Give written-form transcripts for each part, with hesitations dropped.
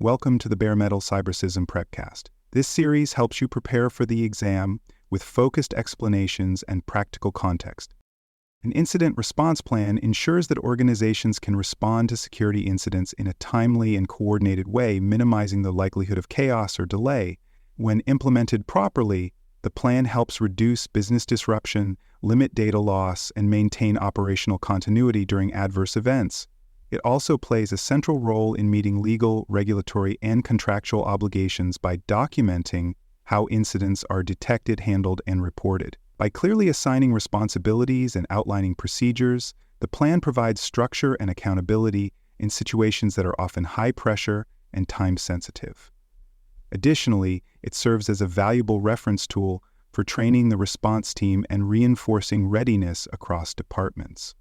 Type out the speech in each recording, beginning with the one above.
welcome to the Bare Metal Cybersysm Prepcast. This series helps you prepare for the exam with focused explanations and practical context. An incident response plan ensures that organizations can respond to security incidents in a timely and coordinated way, minimizing the likelihood of chaos or delay. When implemented properly, the plan helps reduce business disruption, limit data loss, and maintain operational continuity during adverse events. It also plays a central role in meeting legal, regulatory, and contractual obligations by documenting how incidents are detected, handled, and reported. By clearly assigning responsibilities and outlining procedures, the plan provides structure and accountability in situations that are often high pressure and time-sensitive. Additionally, it serves as a valuable reference tool for training the response team and reinforcing readiness across departments.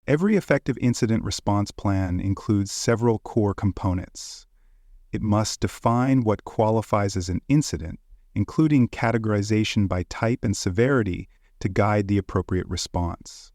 Every effective incident response plan includes several core components. It must define what qualifies as an incident, including categorization by type and severity to guide the appropriate response.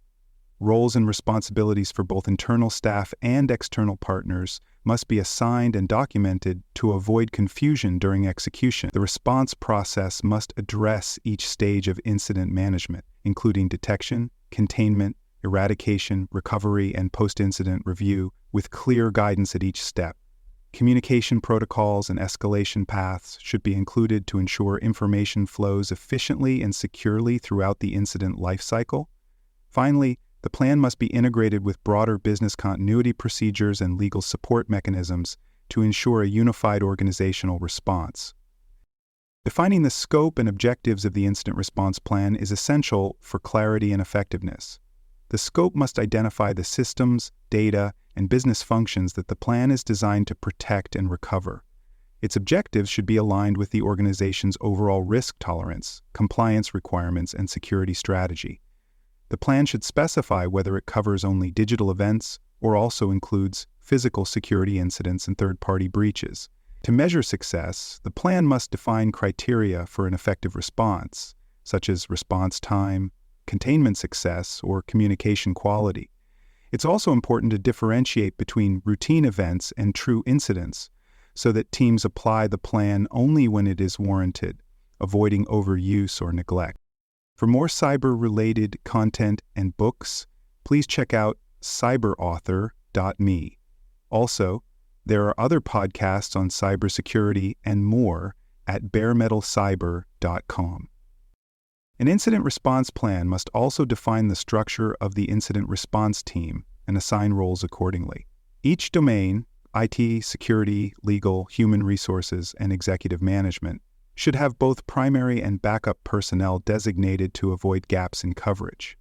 Roles and responsibilities for both internal staff and external partners must be assigned and documented to avoid confusion during execution. The response process must address each stage of incident management, including detection, containment, eradication, recovery, and post-incident review, with clear guidance at each step. Communication protocols and escalation paths should be included to ensure information flows efficiently and securely throughout the incident lifecycle. Finally, the plan must be integrated with broader business continuity procedures and legal support mechanisms to ensure a unified organizational response. Defining the scope and objectives of the incident response plan is essential for clarity and effectiveness. The scope must identify the systems, data, and business functions that the plan is designed to protect and recover. Its objectives should be aligned with the organization's overall risk tolerance, compliance requirements, and security strategy. The plan should specify whether it covers only digital events or also includes physical security incidents and third-party breaches. To measure success, the plan must define criteria for an effective response, such as response time, containment success, or communication quality. It's also important to differentiate between routine events and true incidents so that teams apply the plan only when it is warranted, avoiding overuse or neglect. For more cyber-related content and books, please check out cyberauthor.me. Also, there are other podcasts on cybersecurity and more at baremetalcyber.com. An incident response plan must also define the structure of the incident response team and assign roles accordingly. Each domain, IT, security, legal, human resources, and executive management, should have both primary and backup personnel designated to avoid gaps in coverage.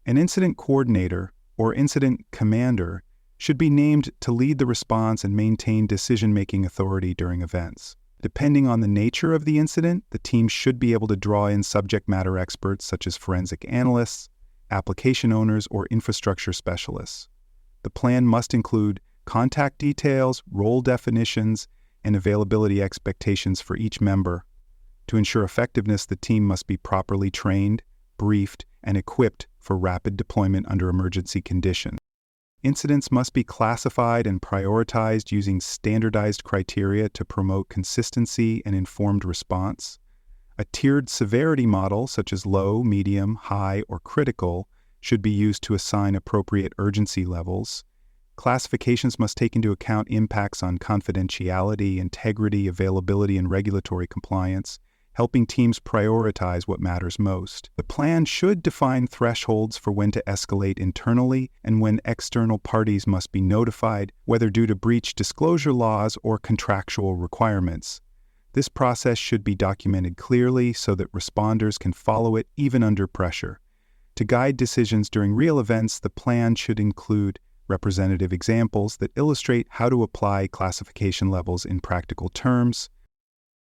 An incident coordinator or incident commander should be named to lead the response and maintain decision-making authority during events. Depending on the nature of the incident, the team should be able to draw in subject matter experts such as forensic analysts, application owners, or infrastructure specialists. The plan must include contact details, role definitions, and availability expectations for each member. To ensure effectiveness, the team must be properly trained, briefed, and equipped for rapid deployment under emergency conditions. Incidents must be classified and prioritized using standardized criteria to promote consistency and informed response. A tiered severity model, such as low, medium, high, or critical, should be used to assign appropriate urgency levels. Classifications must take into account impacts on confidentiality, integrity, availability, and regulatory compliance, helping teams prioritize what matters most. The plan should define thresholds for when to escalate internally and when external parties must be notified, whether due to breach disclosure laws or contractual requirements. This process should be documented clearly so that responders can follow it even under pressure. To guide decisions during real events, the plan should include representative examples that illustrate how to apply classification levels in practical terms.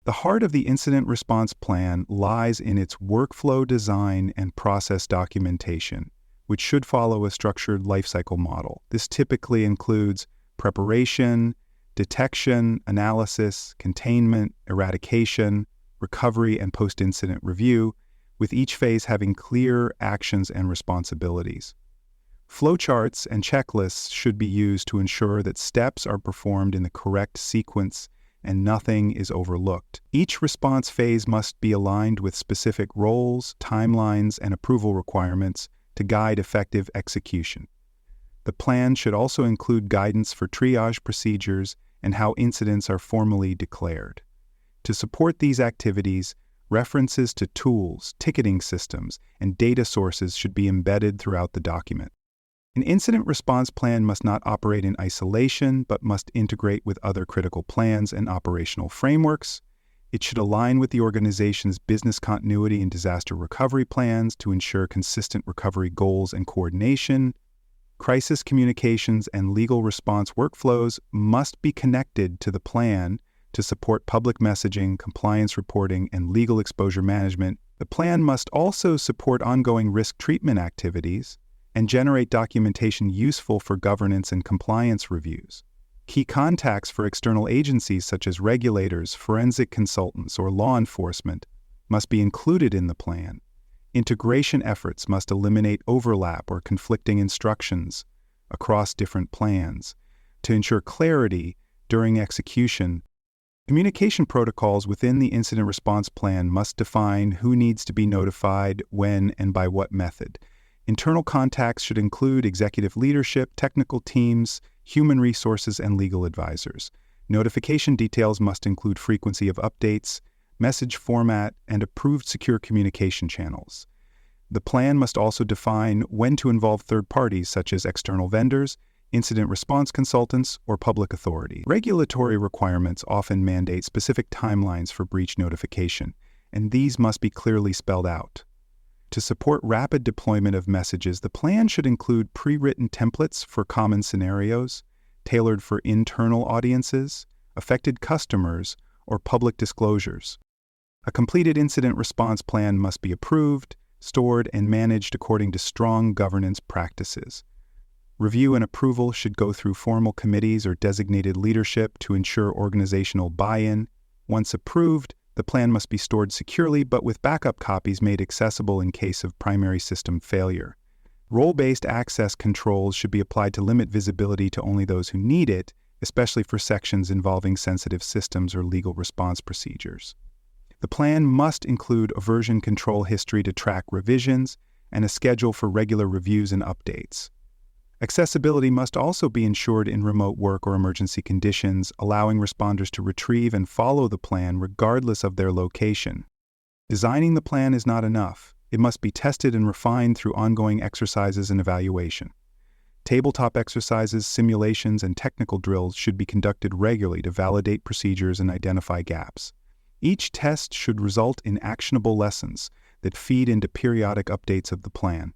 The heart of the incident response plan lies in its workflow design and process documentation, which should follow a structured lifecycle model. This typically includes preparation, detection, analysis, containment, eradication, recovery, and post-incident review, with each phase having clear actions and responsibilities. Flowcharts and checklists should be used to ensure that steps are performed in the correct sequence and nothing is overlooked. Each response phase must be aligned with specific roles, timelines, and approval requirements to guide effective execution. The plan should also include guidance for triage procedures and how incidents are formally declared. To support these activities, references to tools, ticketing systems, and data sources should be embedded throughout the document. An incident response plan must not operate in isolation, but must integrate with other critical plans and operational frameworks. It should align with the organization's business continuity and disaster recovery plans to ensure consistent recovery goals and coordination. Crisis communications and legal response workflows must be connected to the plan to support public messaging, compliance reporting, and legal exposure management. The plan must also support ongoing risk treatment activities and generate documentation useful for governance and compliance reviews. Key contacts for external agencies such as regulators, forensic consultants, or law enforcement must be included in the plan. Integration efforts must eliminate overlap or conflicting instructions across different plans. To ensure clarity during execution, communication protocols within the incident response plan must define who needs to be notified, when, and by what method. Internal contacts should include executive leadership, technical teams, human resources, and legal advisors. Notification details must include frequency of updates, message format, and approved secure communication channels. The plan must also define when to involve third parties such as external vendors, incident response consultants, or public authority. Regulatory requirements often mandate specific timelines for breach notification, and these must be clearly spelled out. To support rapid deployment of messages, the plan should include pre-written templates for common scenarios, tailored for internal audiences, affected customers, or public disclosures. A completed incident response plan must be approved, stored, and managed according to strong governance practices. Review and approval should go through formal committees or designated leadership to ensure organizational buy-in. Once approved, the plan must be stored securely but with backup copies made accessible in case of primary system failure. Role-based access controls should be applied to limit visibility to only those who need it, especially for sections involving sensitive systems or legal response procedures. The plan must include a version control history to track revisions and a schedule for regular reviews and updates. Accessibility must also be ensured in remote work or emergency conditions, allowing responders to retrieve and follow the plan regardless of their location. Designing the plan is not enough. It must be tested and refined through ongoing exercises and evaluation. Tabletop exercises, simulations, and technical drills should be conducted regularly to validate procedures and identify gaps. Each test should result in actionable lessons that feed into periodic updates of the plan.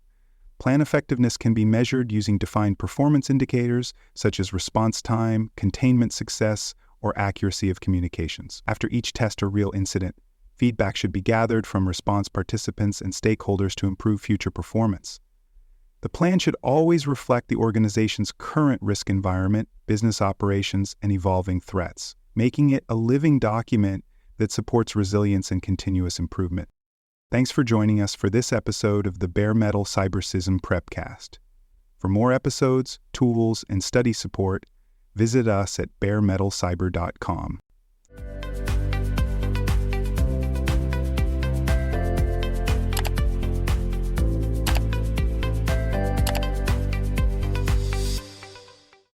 Plan effectiveness can be measured using defined performance indicators such as response time, containment success, or accuracy of communications. After each test or real incident, feedback should be gathered from response participants and stakeholders to improve future performance. The plan should always reflect the organization's current risk environment, business operations, and evolving threats, making it a living document that supports resilience and continuous improvement. Thanks for joining us for this episode of the Bare Metal CyberSysm Prepcast. For more episodes, tools, and study support, visit us at baremetalcyber.com.